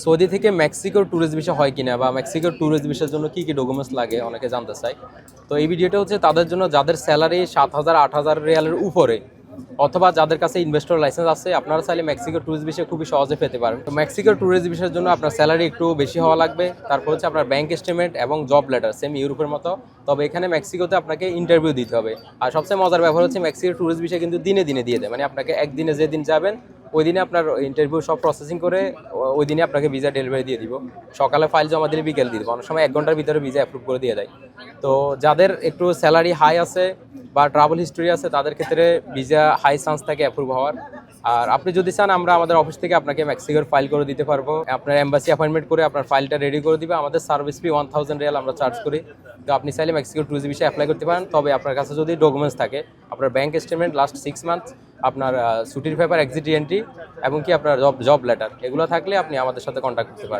Saudi থেকে মেক্সিকোর tourist visa হয় কিনা বা মেক্সিকোর ট্যুরিস্ট ভিসার জন্য কী কী ডকুমেন্টস লাগে অনেকে জানতে চায়। তো এই ভিডিওটা হচ্ছে তাদের জন্য যাদের স্যালারি 7,000 8,000 রিয়ালের উপরে, অথবা যাদের কাছে ইনভেস্টর লাইসেন্স আছে। আপনারা চাইলে মেক্সিকোর ট্যুরিস্ট ভিসা খুবই সহজে পেতে পারেন। তো মেক্সিকোর ট্যুরিস্ট ভিসার জন্য আপনার স্যালারি একটু বেশি হওয়া লাগবে। তারপর হচ্ছে আপনার ব্যাংক স্টেটমেন্ট এবং জব লেটার, সেম ইউরোপের মতো। তবে এখানে মেক্সিকোতে আপনাকে ইন্টারভিউ দিতে হবে। আর সবচেয়ে মজার ব্যাপার হচ্ছে মেক্সিকোর ট্যুরিস্ট ভিসা কিন্তু দিনে দিনে দিয়ে দেয়, মানে আপনাকে একদিনে যেদিন যাবেন ওই দিনে আপনার ইন্টারভিউ সব প্রসেসিং করে ওই দিনে আপনাকে ভিসা ডেলিভারি দিয়ে দিব। সকালে ফাইল জমা দিলে বিকেল দিয়ে দিব, অনেক সময় 1 ঘন্টার ভিতরে ভিসা অ্যাপ্রুভ করে দিয়ে দেয়। তো যাদের একটু স্যালারি হাই আছে বা ট্রাভেল হিস্টোরি আছে তাদের ক্ষেত্রে ভিসা হাই চান্স থাকে অ্যাপ্রুভ হওয়ার। আর আপনি যদি চান আমরা আমাদের অফিস থেকে আপনাকে মেক্সিকোর ফাইল করে দিতে পারবো। আপনার এম্বাসি অ্যাপয়েন্টমেন্ট করে আপনার ফাইলটা রেডি করে দিবে। আমাদের সার্ভিস ফি 1000 রিয়াল আমরা চার্জ করি। তো আপনি চাইলে মেক্সিকোর ট্যুরিস্ট ভিসা অ্যাপ্লাই করতে পারেন। তবে আপনার কাছে যদি ডকুমেন্টস থাকে, আপনার ব্যাংক স্টেটমেন্ট লাস্ট 6 মান্থ, আপনার ছুটির পেপার, এক্সিট এন্ট্রি এবং কি আপনার জব লেটার, এগুলো থাকলে আপনি আমাদের সাথে কন্ট্যাক্ট করতে পারেন।